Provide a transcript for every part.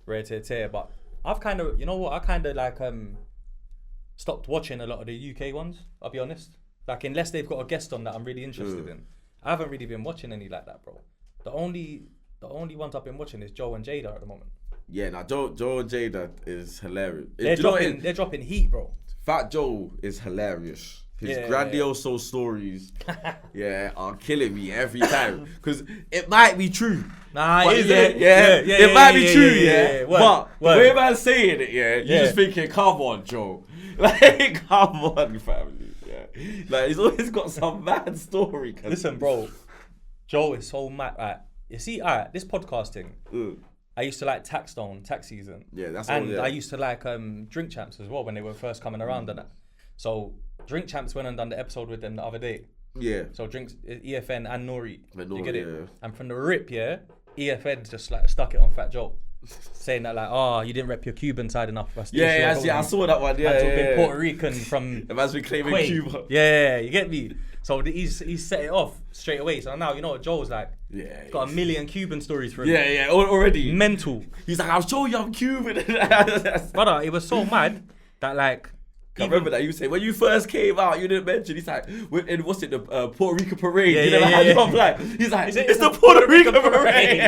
rare tear. But I've kind of, you know what? I kind of like stopped watching a lot of the UK ones. I'll be honest. Like unless they've got a guest on that I'm really interested in, I haven't really been watching any like that, bro. The only ones I've been watching is Joe and Jada at the moment. Yeah, now Joe and Jada is hilarious. They're dropping heat, bro. Fat Joe is hilarious. His grandioso stories, are killing me every time. Because it might be true. Nah, it is. It might be true, What? But the way man's saying it, you're just thinking, come on, Joe. Like, come on, family. Yeah. Like, he's always got some mad story. Listen, bro. Joe is so mad. You see, this podcasting. I used to like Taxstone, Tax Season. Yeah, that's and all, yeah. I used to like Drink Champs as well when they were first coming around and that. So Drink Champs went and done the episode with them the other day. Yeah. So Drinks, EFN and Nori. You get it? Yeah. And from the rip, EFN just like stuck it on Fat Joe. Saying that like, you didn't rep your Cuban side enough. I saw that one. Yeah. Puerto Rican from. It must be claiming Quay. Cuba. Yeah, you get me. So he's set it off straight away. So now you know what Joe's like. Yeah. Got a million Cuban stories for him. Yeah, already. Mental. He's like, I'll show you I'm Cuban. Brother, it was so mad that like. I remember that you say when you first came out, you didn't mention. He's like, in what's it, the Puerto Rican parade? I'm like, he's like, it's the Puerto Rican parade.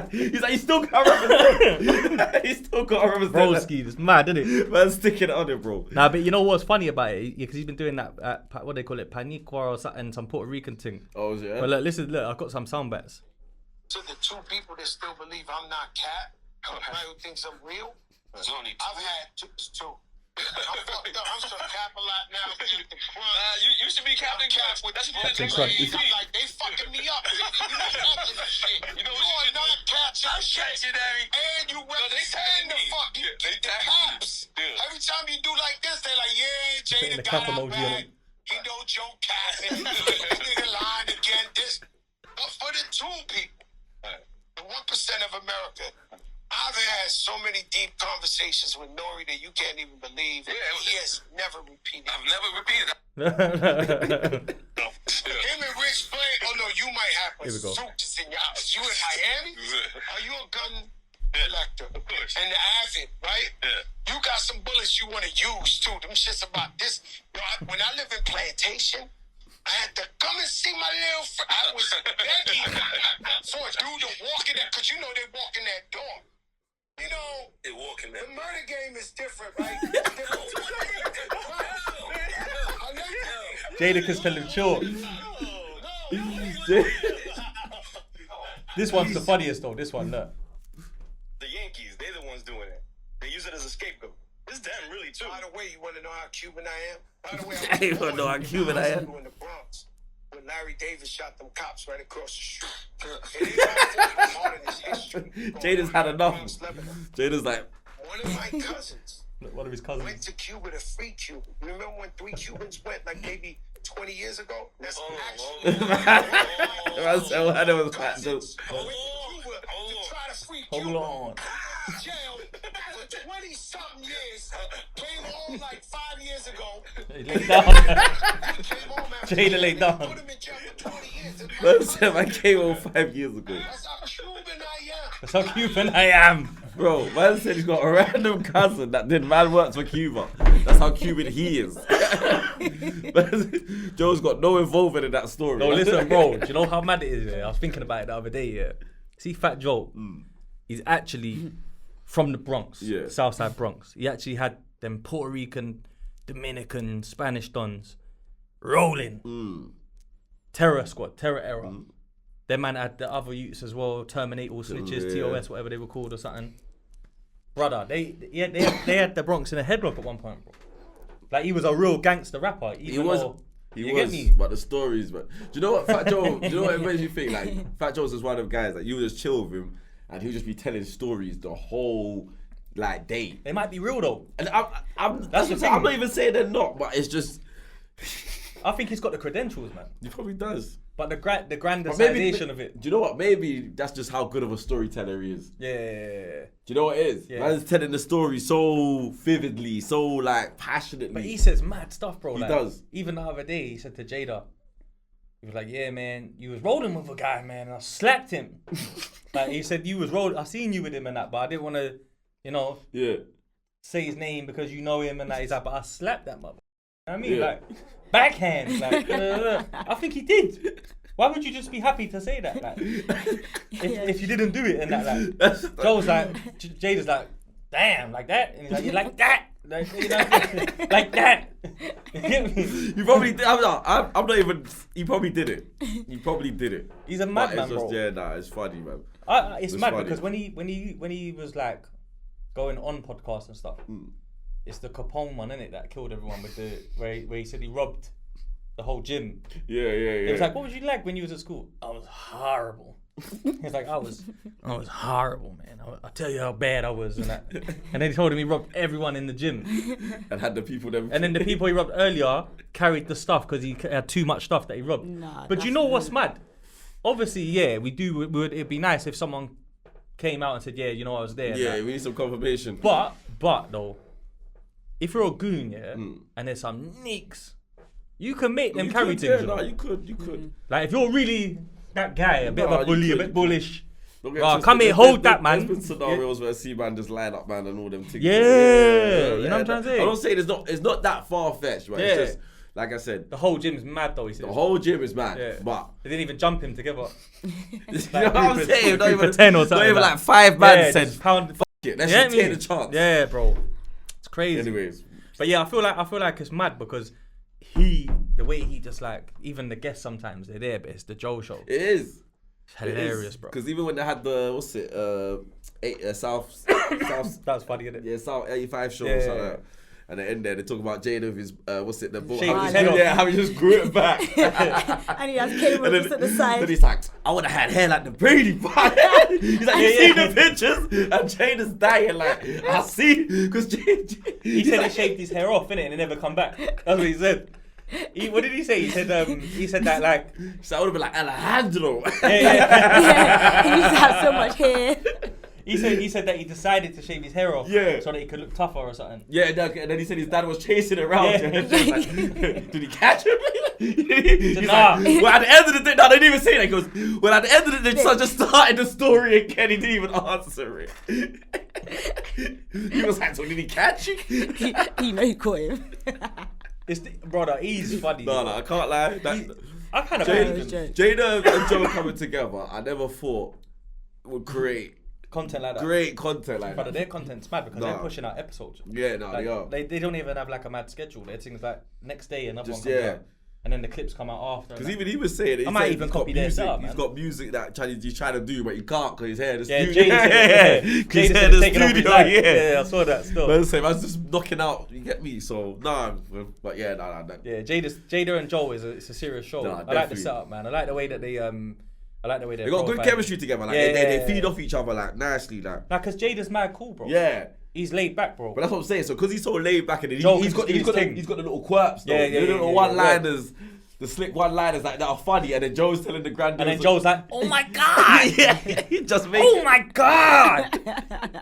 He's like, he still can't represent. He still can't represent. Broski, it's mad, isn't it? Man's sticking it on it, bro. Nah, but you know what's funny about it? Because he's been doing that, what they call it, Paniqua or something, some Puerto Rican thing. Oh, yeah. But look, listen, I've got some sound bites. To the two people that still believe I'm not Cat, the man who thinks I'm real, I've had two. I'm fucked up. I'm so cap a lot now. You should be Captain Cap. That's what Captain Crunch. I'm like, they fucking me up. You know, you're not Caps. I'm Dictionary. and you represent the fuck. The Caps. Every time you do like this, they like, Putting Jada the got cap our emoji on back. it. He know Joe Cat. This nigga lying again. But for the two people, the 1% of America, I've had so many deep conversations with Nori that you can't even believe. He has never repeated. I've never repeated. Him and Rich playing. Oh no, you might have a Here we go. suit that's in your house. You in Miami? Are you a gun collector? Of course. And the avid, right? Yeah. You got some bullets you want to use too. Them shit's about this. When I live in Plantation, I had to come and see my little friend. I was begging for a dude to walk in there, because you know they walk in that door. You know, They walking the there. murder game is different, right? Jada can tell him short. This one's the funniest though. This one, look. The Yankees, they're the ones doing it. They use it as a scapegoat. It's them really too. By the way, you want to know how Cuban I am? By the way, I don't wanna know how Cuban I am. in the Bronx when Larry Davis shot them cops right across the street. And he got part of this history. Jada's had enough. Bronx, Lebanon. Jada's like, One of my cousins One of his went cousins. to Cuba to free Cuba. Remember when 3 Cubans went like maybe 20 years ago? That's actually I said, well, I know it's Fat Joe. cousins went to Cuba to try to free Cuba. Hold on. Jail for 20-something years. Came home like 5 years ago. He laid down. Came home after Jada laid down. Put him in jail for 20 years. Man said I came home 5 years ago. That's how Cuban I am. That's how Cuban I am. Bro, man said he's got a random cousin that did mad works for Cuba. That's how Cuban he is. Joe's got no involvement in that story. No, listen, bro. Do you know how mad it is? Yeah? I was thinking about it the other day. Yeah. See, Fat Joe. He's actually from the Bronx, Southside Bronx. He actually had them Puerto Rican, Dominican, Spanish dons rolling. Terror squad, terror era. Their man had the other youths as well, Terminator, Snitches, TOS, whatever they were called or something. Brother, they had the Bronx in a headlock at one point, bro. Like he was a real gangster rapper. He was, get me? but the stories, but do you know what Fat Joe? Do you know what it makes you think? Like Fat Joe's just one of the guys that you would just chill with him, and he'll just be telling stories the whole like day. They might be real though. And That's the thing. I'm not even saying they're not, but it's just I think he's got the credentials, man. he probably does. But the grandization of it. Do you know what? Maybe that's just how good of a storyteller he is. Yeah. Do you know what it is? Yeah. Man's telling the story so vividly, so like passionately. But he says mad stuff, bro. He like, does. Even the other day, he said to Jada, he was like, yeah, man, you was rolling with a guy, man, and I slapped him. Like he said you was rolling. I seen you with him and that, but I didn't want to, say his name because you know him and that. He's like, but I slapped that mother. You know what I mean, like backhand. Like I think he did. Why would you just be happy to say that? Like, if you didn't do it and that, like, Joe's like, Jada's like, damn, like that, and he's like, you like that. Like, like that. You probably did. I'm not even. He probably did it. He probably did it. He's a madman, bro. Yeah, it's funny, man. It's mad funny. Because when he was like going on podcasts and stuff, it's the Capone one, innit, that killed everyone with the where he said he robbed the whole gym. Yeah. It was like, what was you like when you was at school? I was horrible. He's like, I was horrible, man. I'll tell you how bad I was and that. And then he told him he robbed everyone in the gym. And had the people them. And then the people he robbed earlier carried the stuff because he had too much stuff that he robbed. Nah, but you know what's mad? Obviously, yeah, it'd be nice if someone came out and said, yeah, you know I was there. Yeah, we need some confirmation. But though, if you're a goon, and there's some neeks, you can make them carry things. Yeah, you could. Like if you're really that guy, a bit of a bully, a bit bullish. Come here, hold that, man. There's been scenarios where C-Man just line up, man, and all them things. Yeah, you know what I'm trying to say? I don't say it's not that far-fetched, right? It's just, like I said. The whole gym's mad, though, he said. The whole gym is mad, but... They didn't even jump him together. You know what I'm saying? Not even 10 or something. Not even like 5 man said, fuck it, let's just take the chance. Yeah, bro. It's crazy. Anyways. But yeah, I feel like it's mad because the way he just like, even the guests sometimes, they're there, but it's the Joe show. It is. It's hilarious, bro. Because even when they had the, South... That was funny, innit? Yeah, South 85 show or something like that. And at the end there, they talk about Jada with his, the book. How he just grew it back. And he has cable just at the side. Then he's like, I would have had hair like the Brady Bunch. He's like, you see the pictures? And Jada's dying like, I see. Because he said he shaved his hair off, innit? And it never come back. That's what he said. What did he say? He said that like... So I would have been like, Alejandro. Yeah. He used to have so much hair. He said that he decided to shave his hair off so that he could look tougher or something. Yeah, and then he said his dad was chasing around. Yeah. Like, did he catch him? He's nah. Like, well, at the end of the day, no, they didn't even say that. He goes, well, at the end of the day, so I just started the story again. He didn't even answer it. He was like, so did he catch you? He know he caught him. Brother, he's funny. No, I can't lie. I kind of Jada and Joe coming together, I never thought would create content like that. Great content like that. But their content's mad because they're pushing out episodes. Yeah, no, like, they are. They don't even have like a mad schedule. They're things like next day another one comes out. And then the clips come out after. Because even he was saying it. I might even copy their setup, man. He's got music that he's trying to do, but he can't because he's here in the studio. Because he's here in the studio. Yeah, I saw that still. But I was just knocking out. You get me? So nah, but yeah, nah. Yeah, Jada and Joe it's a serious show. Nah, I like the setup, man. I like the way that they they got good chemistry together. Like they feed off each other like nicely, like. Like, cause Jada's mad cool, bro. Yeah. He's laid back, bro. But that's what I'm saying. So because he's so laid back and he's got the little quirks, though. The little one-liners. The slick one-liners like that are funny, and then Joe's telling the granddad. And then Joe's like, "Oh my god!" He just makes. Oh my god!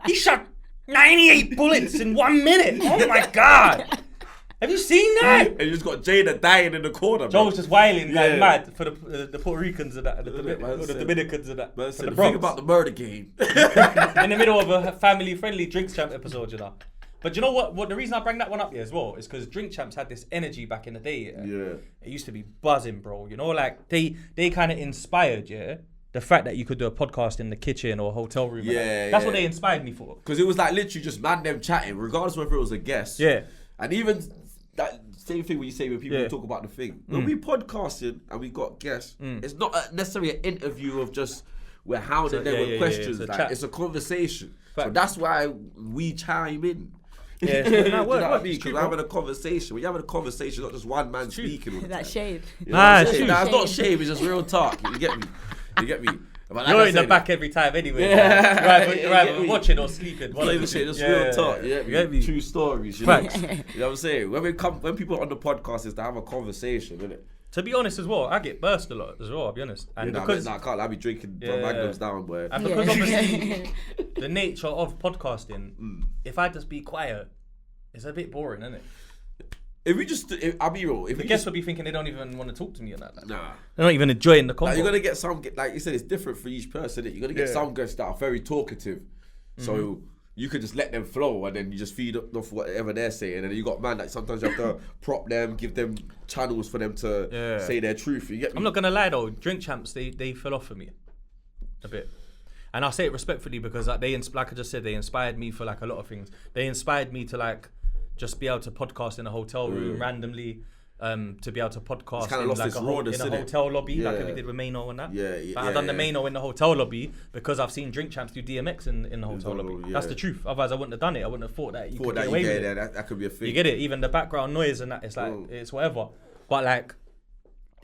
He shot 98 bullets in 1 minute. Oh my god! Have you seen that? And you just got Jada dying in the corner. Joe's just wailing like mad for the Puerto Ricans and that, the Dominicans and that. But the thing about the murder game. In the middle of a family-friendly Drinks Champ episode, you know. But you know what? The reason I bring that one up here as well is because Drink Champs had this energy back in the day. Yeah. It used to be buzzing, bro. You know, like they kind of inspired, the fact that you could do a podcast in the kitchen or a hotel room. That's what they inspired me for. Because it was like literally just man them chatting, regardless whether it was a guest. Yeah. And even that same thing when you say when people talk about the thing. When we podcasting and we got guests, it's not necessarily an interview of just we're hounding them with questions. It's a conversation. Fact. So that's why we chime in. Yeah, you know what I mean? Because we're having a conversation. When you're having a conversation, not just one man speaking. That's shade. You know it's not shade. It's just real talk. You get me? Like you're in the back every time anyway. Yeah. You're either watching or sleeping. Just real talk. You get me? True stories. You know what I'm saying? When people are on the podcast, is to have a conversation, isn't it? To be honest as well, I get burst a lot as well, I'll be honest. And because I can't. I'll be drinking Magnums down, boy. And because obviously the nature of podcasting, if I just be quiet, it's a bit boring, isn't it? I'll be real. If the guests will be thinking they don't even want to talk to me or that. Nah. They're not even enjoying the convo. Like, you're going to get some, like you said, it's different for each person. You're going to get some guests that are very talkative. So you could just let them flow and then you just feed off whatever they're saying. And then you got man that sometimes you have to prop them, give them channels for them to say their truth. You get me? I'm not going to lie though, Drink Champs, they fell off for me a bit. And I'll say it respectfully because like I just said, they inspired me for like a lot of things. They inspired me to like just be able to podcast in a hotel room randomly, to be able to podcast in like in a hotel lobby, like we did with Mano and that. I've done the Mano in the hotel lobby because I've seen Drink Champs do DMX in the hotel lobby. That's the truth. Otherwise, I wouldn't have done it. I wouldn't have thought that you could get away with it. That could be a thing. You get it? Even the background noise and that, it's like it's whatever. But like,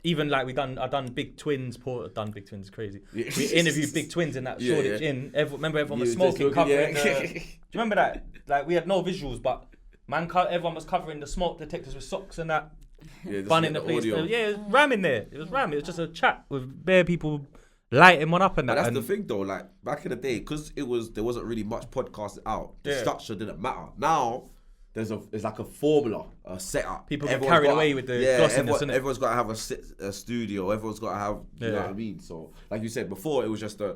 even like I've done Big Twins. Done Big Twins, crazy. We interviewed Big Twins in that Shoreditch Inn. Remember everyone was smoking, covering. Do you remember that? Like we had no visuals, but everyone was covering the smoke detectors with socks and that. Fun in the place. It was ram in there. It was just a chat with bare people lighting one up and that. But that's the thing though. Like back in the day, because there wasn't really much podcast out. The structure didn't matter. Now. There's like a formula, a setup. People get carried away with the glossiness, innit? Everyone's got to have a studio. Everyone's got to have, you know what I mean? So, like you said before, it was just do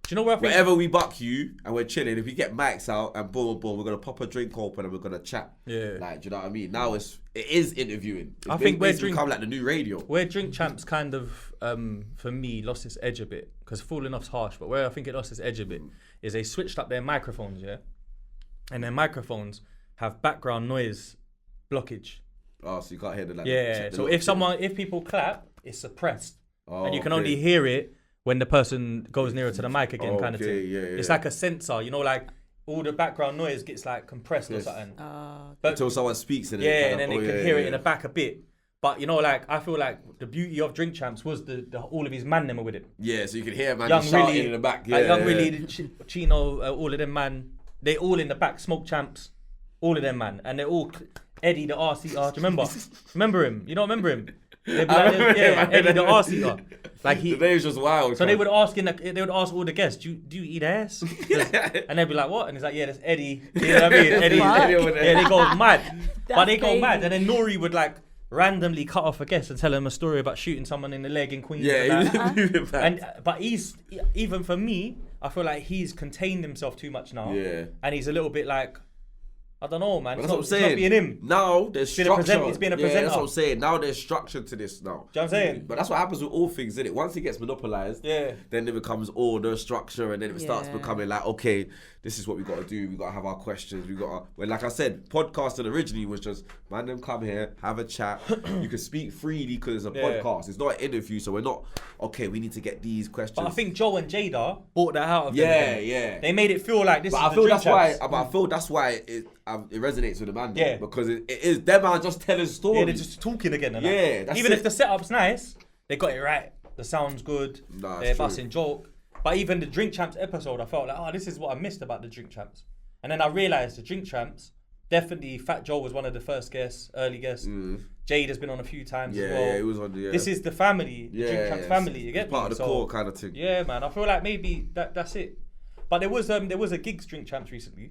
you know where wherever we buck you and we're chilling, if we get mics out and boom, we're going to pop a drink open and we're going to chat. Yeah. Like, do you know what I mean? Now it is interviewing. I think it's become like the new radio. Where Drink Champs kind of, for me, lost its edge a bit, because falling off's harsh, but where I think it lost its edge a bit is they switched up their microphones, and their microphones have background noise blockage. Oh, so you can't hear the so if people clap, it's suppressed, and you can only hear it when the person goes nearer to the mic again, kind of thing. It's like a sensor, you know, like all the background noise gets like compressed or something. But until someone speaks, and then they can hear it in the back a bit. But you know, like I feel like the beauty of Drink Champs was the all of his man them were with it. Yeah, so you could hear man shouting in the back. Young Willie, Chino, all of them man, they all in the back. Smoke Champs. All of them, man. And they're all Eddie the R-seater. Do you remember? Remember him? You don't remember him? Eddie the R-seater. Like the name was just wild. So they would ask all the guests, do you eat ass? And they'd be like, what? And he's like, yeah, that's Eddie. You know what I mean? Eddie. They go mad. But they go mad. And then Nori would like randomly cut off a guest and tell him a story about shooting someone in the leg in Queens. But he's, even for me, I feel like he's contained himself too much now. Yeah. And he's a little bit like, I don't know, man. It's not being him. Now there's structure. It's being a presenter. That's what I'm saying. Now there's structure to this now. Do you know what I'm saying? But that's what happens with all things, isn't it? Once it gets monopolized, then it becomes order, structure, and then it starts becoming like, okay, this is what we got to do. We got to have our questions. We got to, well, like I said, podcasting originally was just, man, them come here, have a chat. You can speak freely because it's a podcast. It's not an interview, so we're not, okay, we need to get these questions. But I think Joe and Jada brought that out of them. Yeah. They made it feel like this but is I feel that's why. But I feel that's why it resonates with the man. Yeah. Because it is, them are just telling stories. Yeah, they're just talking again. And even if the setup's nice, they got it right. The sound's good. They're busting joke. But even the Drink Champs episode, I felt like, this is what I missed about the Drink Champs. And then I realised the Drink Champs, definitely Fat Joe was one of the first guests, early guests. Jade's been on a few times as well. Yeah, he was on the... This is the family, the Drink Champs family, you get me? Part of the core kind of thing. Yeah, man, I feel like maybe that's it. But there was a gigs Drink Champs recently.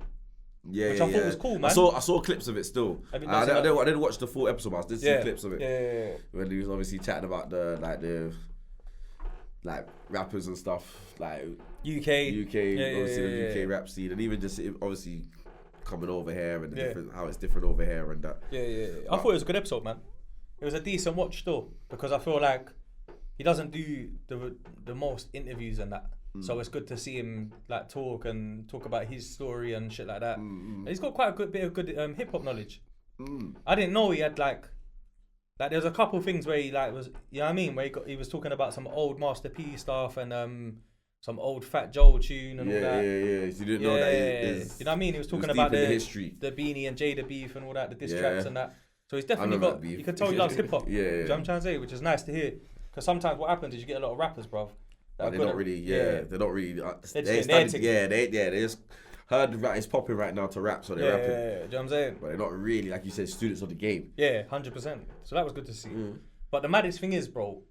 Which I thought was cool, man. I saw clips of it still. I didn't watch the full episode, but I did see clips of it. Yeah. When he was obviously chatting about the rappers and stuff, like UK, obviously the UK rap scene, and even just obviously coming over here and how it's different over here and that. Yeah. I thought it was a good episode, man. It was a decent watch still, because I feel like he doesn't do the most interviews and that. So it's good to see him like talk about his story and shit like that. And he's got quite a good bit of good hip hop knowledge. I didn't know he had like there's a couple things where he like was, you know what I mean, where he was talking about some old Master P stuff and some old Fat Joe tune and all that. Yeah. So you didn't know that. You know what I mean? He was talking about the history, the Beanie and Jada beef and all that, the diss tracks and that. So he's definitely got. You can tell he loves hip hop. Yeah. You know what I'm trying to say, which is nice to hear. Because sometimes what happens is you get a lot of rappers, bruv. They're not really. They're not really. They just heard that it's popping right now to rap, so they're rapping. You know what I'm saying? But they're not really, like you said, students of the game. Yeah, 100%. So that was good to see. But the maddest thing is, bro,